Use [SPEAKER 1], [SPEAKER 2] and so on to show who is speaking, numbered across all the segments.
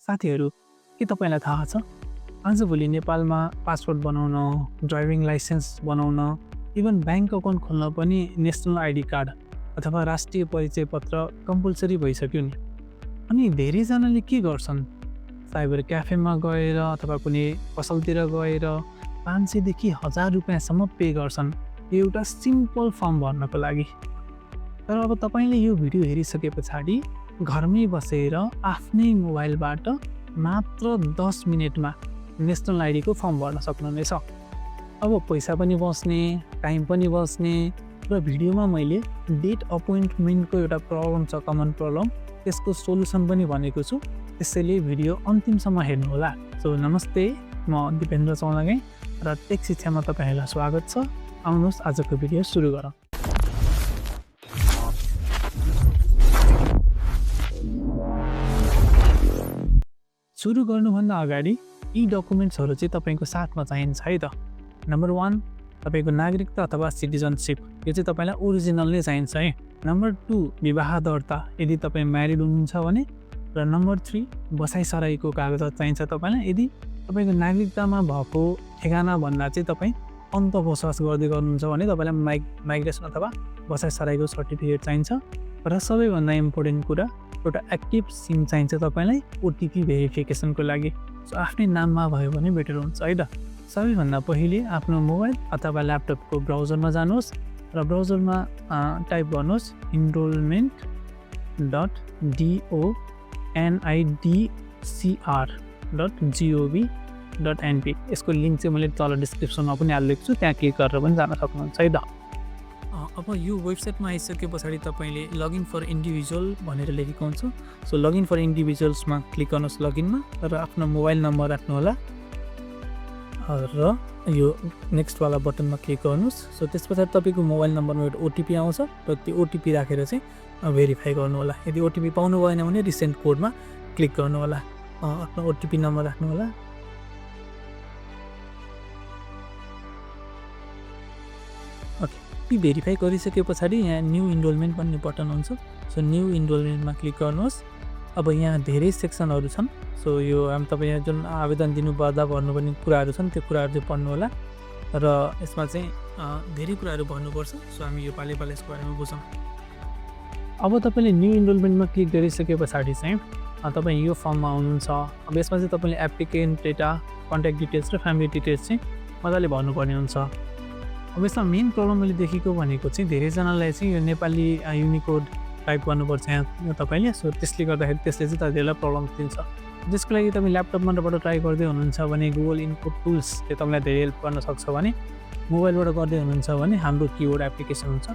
[SPEAKER 1] साथीहरू, के तपाईँलाई थाहा छ आजभोलि नेपालमा पासपोर्ट बनाउन, ड्राइभिङ लाइसेन्स बनाउन, इभन ब्याङ्क अकाउन्ट खोल्न पनि नेसनल आइडी कार्ड अथवा राष्ट्रिय परिचय पत्र कम्पलसरी भइसक्यो नि। अनि धेरैजनाले के गर्छन्, साइबर क्याफेमा गएर अथवा कुनै पसलतिर गएर 500 देखि 1000 रुपियाँसम्म पे गर्छन् एउटा सिम्पल फर्म भर्नको लागि। तर अब तपाईँले यो भिडियो हेरिसके पछाडि घरमै बसेर आफ्नै मोबाइलबाट मात्र 10 मिनेटमा नेसनल आइडीको फर्म भर्न सक्नुहुनेछ। अब पैसा पनि बस्ने, टाइम पनि बस्ने र भिडियोमा मैले डेट अपोइन्टमेन्टको एउटा प्रब्लम छ, कमन प्रब्लम, त्यसको सोल्युसन पनि भनेको छु। त्यसैले भिडियो अन्तिमसम्म हेर्नुहोला। सो नमस्ते, म दिपेन्द्र चौलागाई र टेक शिक्षामा तपाईँहरूलाई स्वागत छ। आउनुहोस् आजको भिडियो सुरु गरौँ। सुरु गर्नुभन्दा अगाडि यी डकुमेन्ट्सहरू चाहिँ तपाईँको साथमा चाहिन्छ है त। नम्बर 1 तपाईँको नागरिकता अथवा सिटिजनसिप, यो चाहिँ तपाईँलाई ओरिजिनल नै चाहिन्छ है। नम्बर 2 विवाह दर्ता यदि तपाईँ म्यारिड हुनुहुन्छ भने, र नम्बर 3 बसाइसराईको कागजात चाहिन्छ तपाईँलाई यदि तपाईँको नागरिकतामा भएको ठेगाना भन्दा चाहिँ तपाईँ अन्त बसोबास गर्दै गर्नुहुन्छ भने तपाईँलाई माइग्रेसन अथवा बसाइसराईको सर्टिफिकेट चाहिन्छ। र सबैभन्दा इम्पोर्टेन्ट कुरा, एउटा एक्टिभ सिम चाहिन्छ तपाईँलाई ओटिपी भेरिफिकेसनको लागि। सो आफ्नै नाममा भयो भने बेटर हुन्छ है त। सबैभन्दा पहिले आफ्नो मोबाइल अथवा ल्यापटपको ब्राउजरमा जानुहोस् र ब्राउजरमा टाइप गर्नुहोस् enrollment.nidcr.gov.np। यसको लिङ्क चाहिँ मैले तल डिस्क्रिप्सनमा पनि हालेको छु, त्यहाँ क्लिक गरेर पनि जान सक्नुहुन्छ है त। अब यो वेबसाइटमा आइसके पछाडि तपाईँले लगइन फर इन्डिभिजुअल भनेर लेखेको हुन्छ। सो लगइन फर इन्डिभिजुअल्समा क्लिक गर्नुहोस् लगइनमा र आफ्नो मोबाइल नम्बर राख्नुहोला र यो नेक्स्टवाला बटनमा क्लिक गर्नुहोस्। सो त्यस पछाडि तपाईँको मोबाइल नम्बरमा एउटा ओटिपी आउँछ र त्यो ओटिपी राखेर चाहिँ भेरिफाई गर्नुहोला। यदि ओटिपी पाउनु भएन भने रिसेन्ट कोडमा क्लिक गर्नुहोला। आफ्नो ओटिपी नम्बर राख्नुहोला। ओके, भेरिफाई गरिसके पछाडि यहाँ न्यू इनरोलमेन्ट भन्ने बटन हुन्छ। सो न्यू इनरोलमेन्टमा क्लिक गर्नुहोस्। अब यहाँ धेरै सेक्सनहरू छन्। सो यो तपाईँ यहाँ जुन आवेदन दिनुपर्दा भन्नुपर्ने कुराहरू छन् त्यो कुराहरू चाहिँ पढ्नु होला र यसमा चाहिँ धेरै कुराहरू भन्नुपर्छ। सो हामी यो पालि यसको बारेमा बुझौँ। अब तपाईँले न्यू इनरोलमेन्टमा क्लिक गरिसके पछाडि चाहिँ तपाईँ यो फर्ममा आउनुहुन्छ। अब यसमा चाहिँ तपाईँले एप्लिकेन्ट डेटा, कन्ट्याक्ट डिटेल्स र फ्यामिली डिटेल्स चाहिँ मजाले भर्नुपर्ने हुन्छ। अब यसमा मेन प्रब्लम मैले देखेको भनेको चाहिँ धेरैजनालाई चाहिँ यो नेपाली युनिकोड टाइप गर्नुपर्छ यहाँ तपाईँले। सो त्यसले गर्दाखेरि त्यसले चाहिँ तपाईँलाई प्रब्लम दिन्छ। त्यसको लागि तपाईँ ल्यापटपबाट ट्राई गर्दै हुनुहुन्छ भने गुगल इनपुट टुल्सले तपाईँलाई धेरै हेल्प गर्न सक्छ भने, मोबाइलबाट गर्दै हुनुहुन्छ भने हाम्रो किबोर्ड एप्लिकेसन हुन्छ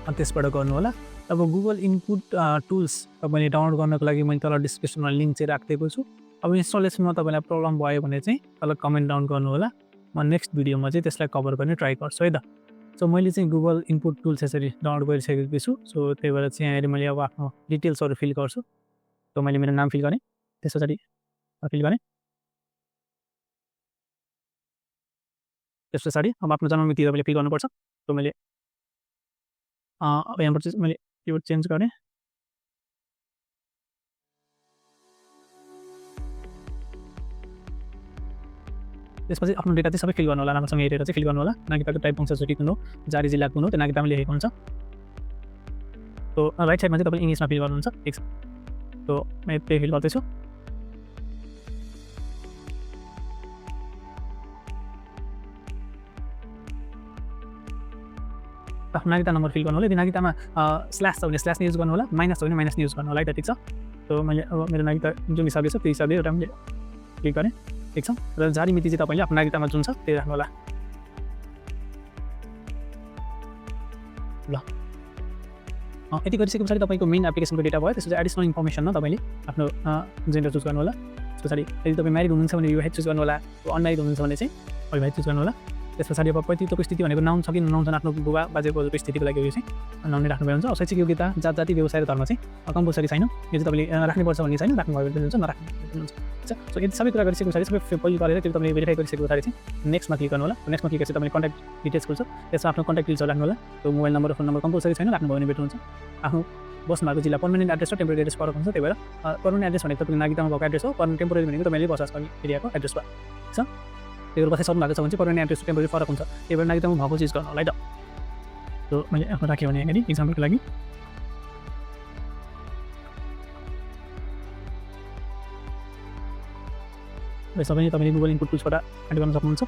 [SPEAKER 1] त्यसबाट गर्नु होला। अब गुगल इनपुट टुल्स तपाईँले डाउनलोड गर्नको लागि मैले तल डिस्क्रिप्सनमा लिङ्क चाहिँ राखिदिएको छु। अब इन्स्टलेसनमा तपाईँलाई प्रब्लम भयो भने चाहिँ तल कमेन्ट डाउन गर्नु होला। म नेक्स्ट भिडियोमा चाहिँ त्यसलाई कभर गर्ने ट्राई गर्छु है त। सो मैले चाहिँ गुगल इनपुट टुल्स यसरी डाउनलोड गरिसकेको छु। सो त्यही भएर चाहिँ यहाँनिर मैले अब आफ्नो डिटेल्सहरू फिल गर्छु। सो मैले मेरो नाम फिल गरेँ, त्यस पछाडि फिल गरेँ, त्यस पछाडि अब आफ्नो जन्ममिति तपाईँले फिल गर्नुपर्छ। सो मैले अब यहाँबाट चाहिँ मैले यो चेन्ज गरेँ। त्यसपछि आफ्नो डेटा चाहिँ सबै फिल गर्नु होला, राम्रोसँग हेरेर चाहिँ फिल गर्नु होला। नागरिकताको टाइप वंशजटी कुन हो, जारी जिल्ला कुन हो, त्यो नागरिकतामा लेखेको हुन्छ। सो राइट साइडमा चाहिँ तपाईँले इङ्ग्लिसमा फिल गर्नुहुन्छ, ठिक छ। सो मैले त्यही फिल गर्दैछु। आफ्नो नागरिकता नम्बर फिल गर्नु होला। यदि नागरिकतामा स्ल्यास छ भने स्ल्यास युज गर्नु होला, माइनस छ भने माइनस युज गर्नु होला है त, ठिक छ। सो मैले अब मेरो नागरिकता जुन हिसाबले छ त्यो हिसाबले एउटा मैले क्लिक गरेँ, ठिक छ। र जारी मिति चाहिँ तपाईँले आफ्नो नागरिकतामा जुन छ त्यही राख्नु होला। ल यति गरिसके पछाडि तपाईँको मेन एप्लिकेसनको डेटा भयो। त्यसपछि एडिसनल इन्फर्मेसनमा तपाईँले आफ्नो जेन्डर चुज गर्नु होला। त्यस पछाडि यदि तपाईँ म्यारिड हुनुहुन्छ भने यो चुज गर्नु होला, अनम्यारिड हुनुहुन्छ भने चाहिँ अविवाहित चुज गर्नु होला। त्यस पछाडि अब पैतृत्वको स्थिति भनेको नाउन छ कि ननाउन छन् आफ्नो बुबा बाजेको स्थितिको लागि यो चाहिँ नाउन नै राख्नुभएको हुन्छ। शैक्षिक योग्यता, जात जाति, व्यवसाय र धर्म चाहिँ कम्पलसरी छैन। यो चाहिँ तपाईँले राख्नुपर्छ भन्ने छैन, राख्नुभयो भने हुन्छ, नराख्नु हुन्छ, ठिक छ। सो यदि सबै कुरा गरिसके पछाडि सबै फिल गरेर त्यो तपाईँले भेरिफाई गरिसके पछाडि चाहिँ नेक्स्टमा क्लिक गर्नु होला। नेक्स्टमा क्लिक गरेपछि तपाईँले कन्ट्याक्ट डिटेल्स खोल्छ, त्यसमा आफ्नो कन्ट्याक्ट डिटेल्सहरू राख्नु होला। त्यो मोबाइल नम्बर र फोन नम्बर कम्पलसरी छैन, राख्नुभयो भने बेटर हुन्छ। आफ्नो बस्नु भएको जिल्ला पर्मानेन्ट एड्रेस र टेम्पोरेरी एड्रेस फरक हुन्छ। त्यही भएर पर्मानेन्ट एड्रेस भनेको तपाईँको नागरिकतामा भएको एड्रेस हो, टेम्पोरेरी भनेको तपाईँले बसोबास गर्ने एरियाको एड्रेस भयो, ठिक छ। त्यही भएर बसाइ सर्नु भएको छ भने चाहिँ पर्मानेन्ट एड्रेस र टेम्पोरेरी फरक हुन्छ। त्यही भएर नागरिकतामा भएको चिज गर्नु होला है त। सो मैले आफ्नो राखेँ भने यहाँनिर इक्जाम्पलको लागि सबै तपाईँले गुगल इनपुट टुल्सबाट एड गर्न सक्नुहुन्छ।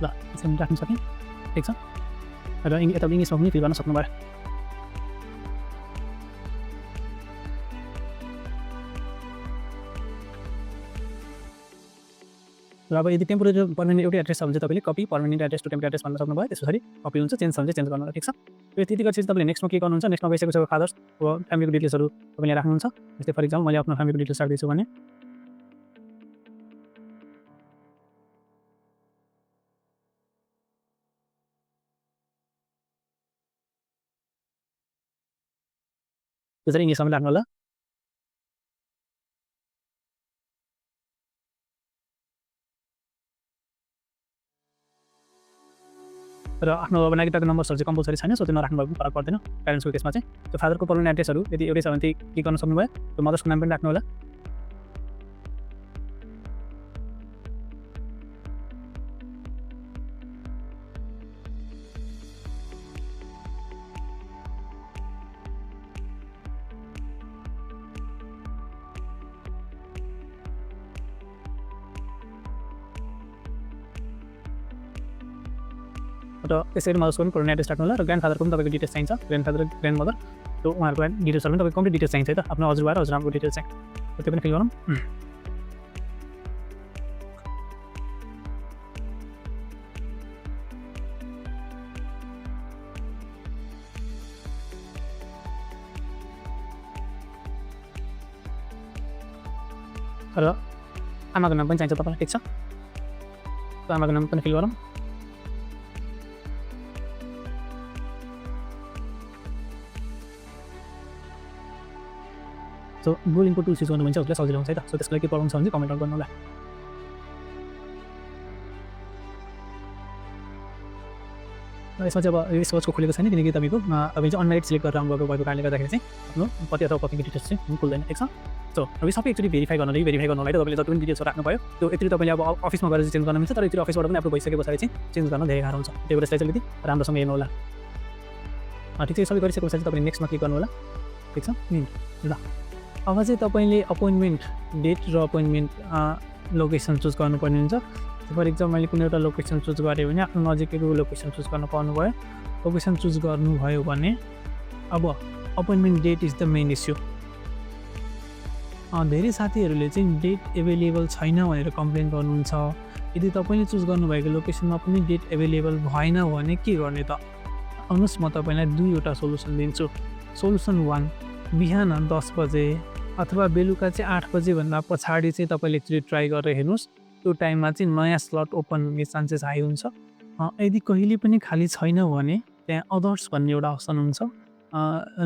[SPEAKER 1] ल यसरी राख्न सकेँ, ठिक छ। र यता इङ्ग्लिसमा पनि फिल गर्न सक्नुभयो। र अब यदि टेम्पोरेरी र पर्मानेन्ट एउटै एड्रेस छ भने चाहिँ तपाईँले copy permanent address to temporary address भन्न सक्नुभयो। त्यसपछि कपी हुन्छ, चेन्ज छ भने चाहिँ चेन्ज गर्नु होला, ठिक छ। यो त्यति गरेपछि तपाईँले नेक्स्टमा के गर्नुहुन्छ, नेक्स्टमा गइसकेको छ फादर्स फ्यामिलीको डिटेल्सहरू तपाईँले राख्नुहुन्छ। जस्तै फर इक्जाम्पल मैले आफ्नो फ्यामिलीको डिटेल्स राख्दैछु भने त्यो चाहिँ इङ्ग्लिसमा राख्नु होला। र आफ्नो अब नागरिकताको नम्बर्सहरू चाहिँ कम्पलसरी छैन, सो त्यो नराख्नु भएको फरक पर्दैन प्यारेन्ट्सको केसमा चाहिँ। त्यो फादरको पर्मानेन्ट एड्रेसहरू यदि एउटै छ भने चाहिँ के गर्न सक्नुभयो, त्यो मदर्सको नाम पनि राख्नु होला। र त्यसरी मदर्सको पनि पर्मानेन्ट एड्रेस राख्नु होला। र ग्रान्डफादरको पनि तपाईँको डिटेल्स चाहिन्छ, ग्रान्डफादर ग्रान्डमदर त्यो उहाँहरूको डिटेल्सहरू पनि तपाईँको कम्प्लिट डिटेल्स चाहिन्छ है त। आफ्नो हजुरबा र हजुरआमाको डिटेल्स चाहिँ त्यो पनि फिल गरौँ। र आमाको नाम पनि चाहिन्छ तपाईँलाई, ठिक छ। आमाको नाम पनि फिल गरौँ। So Google input tools use गर्नु भने चाहिँ हजुरलाई सजिलो हुन्छ है त। सो त्यसको लागि के प्रब्लम छ भने चाहिँ कमेन्ट गर्नु होला। यसमा चाहिँ अब रिसर्चको खुलेको छैन, किनकि तपाईँको अब चाहिँ अनलाइन सिलेक्ट गरेर आउनुभएको भएको कारणले गर्दाखेरि चाहिँ आफ्नो पति अथवा पत्नीको डिटेल्स चाहिँ खुल्दैन, ठिक छ। सो अब सबै एकचोटि भेरिफाई गर्नलाई तपाईँले जति पनि डिटेल्सहरू राख्नुभयो त्यो यति तपाईँले अब अफिसमा गएर चेन्ज गर्न मिल्छ, तर यति अफिसबाट पनि एप्रुभ भइसके पछाडि चाहिँ चेन्ज गर्न धेरै गाह्रो हुन्छ। त्यही भएर यसलाई चाहिँ अलिकति राम्रोसँग हेर्नु होला, ठिक छ। सबै गरिसके पछाडि तपाईँले नेक्स्टमा क्लिक गर्नु होला, ठिक छ। ल अब चाहिँ तपाईँले अपोइन्टमेन्ट डेट र अपोइन्टमेन्ट लोकेसन चुज गर्नुपर्ने हुन्छ। फर इक्जाम्पल मैले कुनै एउटा लोकेसन चुज गरेँ भने आफ्नो नजिकैको लोकेसन चुज गर्नु पाउनुभयो। लोकेसन चुज गर्नुभयो भने अब appointment date is the main issue. धेरै साथीहरूले चाहिँ डेट एभाइलेबल छैन भनेर कम्प्लेन गर्नुहुन्छ। यदि तपाईँले चुज गर्नुभएको लोकेसनमा पनि डेट एभाइलेबल भएन भने के गर्ने त? आउनुहोस् म तपाईँलाई दुईवटा सोल्युसन दिन्छु। सोल्युसन 1, बिहान 10 बजे अथवा बेलुका चाहिँ 8 बजेभन्दा पछाडि चाहिँ तपाईँले एकचोटि ट्राई गरेर हेर्नुहोस्। त्यो टाइममा चाहिँ नयाँ स्लट ओपन हुने चान्सेस हाई हुन्छ। यदि कहिले पनि खाली छैन भने त्यहाँ अदर्स भन्ने एउटा अप्सन हुन्छ।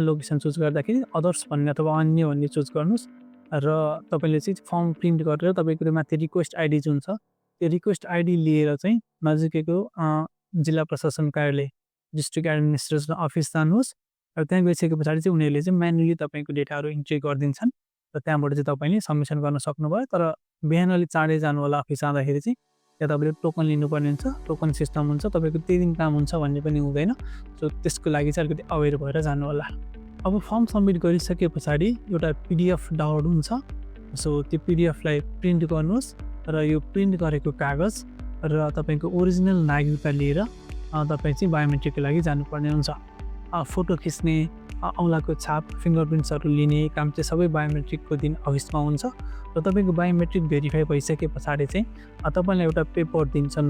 [SPEAKER 1] लोकेसन चुज गर्दाखेरि अदर्स भन्ने अथवा अन्य भन्ने चुज गर्नुहोस् र तपाईँले चाहिँ फर्म प्रिन्ट गरेर तपाईँको माथि रिक्वेस्ट आइडी जुन छ त्यो रिक्वेस्ट आइडी लिएर चाहिँ नजिकैको जिल्ला प्रशासन कार्यालय डिस्ट्रिक्ट एडमिनिस्ट्रेसन अफिस जानुहोस्। र त्यहाँ गइसके पछाडि चाहिँ उनीहरूले चाहिँ म्यानुअली तपाईँको डेटाहरू इन्ट्री गरिदिन्छन् र त्यहाँबाट चाहिँ तपाईँले सबमिसन गर्न सक्नुभयो। तर बिहान अलिक चाँडै जानु होला अफिस जाँदाखेरि चाहिँ त्यहाँ तपाईँले टोकन लिनुपर्ने हुन्छ, टोकन सिस्टम हुन्छ, तपाईँको त्यही दिन काम हुन्छ भन्ने पनि हुँदैन। सो त्यसको लागि चाहिँ अलिकति अवेर भएर जानु होला। अब फर्म सबमिट गरिसके पछाडि एउटा पिडिएफ डाउनलोड हुन्छ। सो त्यो पिडिएफलाई प्रिन्ट गर्नुहोस् र यो प्रिन्ट गरेको कागज र तपाईँको ओरिजिनल नागरिकता लिएर तपाईँ चाहिँ बायोमेट्रिकको लागि जानुपर्ने हुन्छ। फोटो खिच्ने, औँलाको छाप, फिङ्गरप्रिन्ट्सहरू लिने काम चाहिँ सबै बायोमेट्रिकको दिन अफिसमा हुन्छ। र तपाईँको बायोमेट्रिक भेरिफाई भइसके पछाडि चाहिँ तपाईँलाई एउटा पेपर दिन्छन्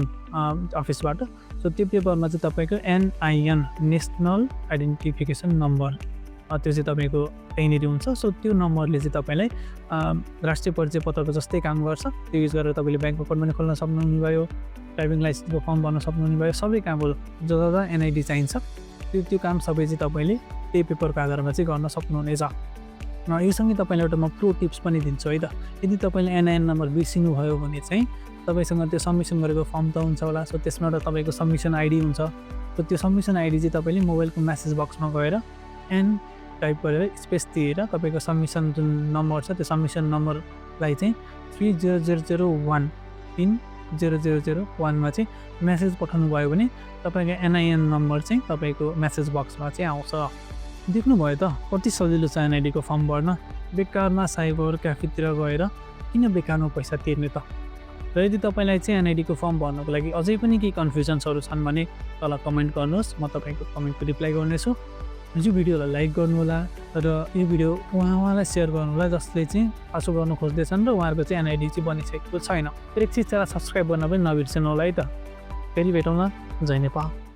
[SPEAKER 1] अफिसबाट। सो त्यो पेपरमा चाहिँ तपाईँको NIN नेसनल आइडेन्टिफिकेसन नम्बर त्यो चाहिँ तपाईँको त्यहीँनिर हुन्छ। सो त्यो नम्बरले चाहिँ तपाईँलाई राष्ट्रिय परिचय पत्रको जस्तै काम गर्छ। त्यो युज गरेर तपाईँले ब्याङ्क अकाउन्ट पनि खोल्न सक्नुभयो, ड्राइभिङ लाइसेन्सको फर्म भर्न सक्नुहुने भयो। सबै कामहरू जता एनआइडी चाहिन्छ त्यो काम सबै चाहिँ तपाईँले त्यही पेपरको आधारमा चाहिँ गर्न सक्नुहुनेछ। यो सँगै तपाईँलाई एउटा म प्रो टिप्स पनि दिन्छु है त। यदि तपाईँले एनआइएन नम्बर बिर्सिनुभयो भने चाहिँ तपाईँसँग त्यो सबमिसन गरेको फर्म त हुन्छ होला, सो त्यसमा एउटा तपाईँको सबमिसन आइडी हुन्छ। सो त्यो सबमिसन आइडी चाहिँ तपाईँले मोबाइलको म्यासेज बक्समा गएर एन टाइप गरेर स्पेस दिएर तपाईँको सबमिसन जुन नम्बर छ त्यो सबमिसन नम्बरलाई चाहिँ 30001 30001मा चाहिँ म्यासेज पठाउनु भयो भने तपाईँको एनआइएन नम्बर चाहिँ तपाईँको म्यासेज बक्समा चाहिँ आउँछ। देख्नुभयो त कति सजिलो छ एनआइडीको फर्म भर्न। बेकारमा साइबर क्याफेतिर गएर किन बेकारमा पैसा तिर्ने त। र यदि तपाईँलाई चाहिँ एनआइडीको फर्म भर्नको लागि अझै पनि केही कन्फ्युजन्सहरू छन् भने तल कमेन्ट गर्नुहोस्, म तपाईँको कमेन्टको रिप्लाई गर्नेछु। यो भिडियोलाई लाइक गर्नुहोला र यो भिडियो उहाँलाई सेयर गर्नुहोला जसले चाहिँ पासो गर्न खोज्दैछन् र उहाँहरूको चाहिँ एनआइडी चाहिँ बनिसकेको छैन। फेरि एकछिन च्यानल सब्सक्राइब गर्न पनि नबिर्सनु होला है त। फेरि भेटौँला। जय नेपाल।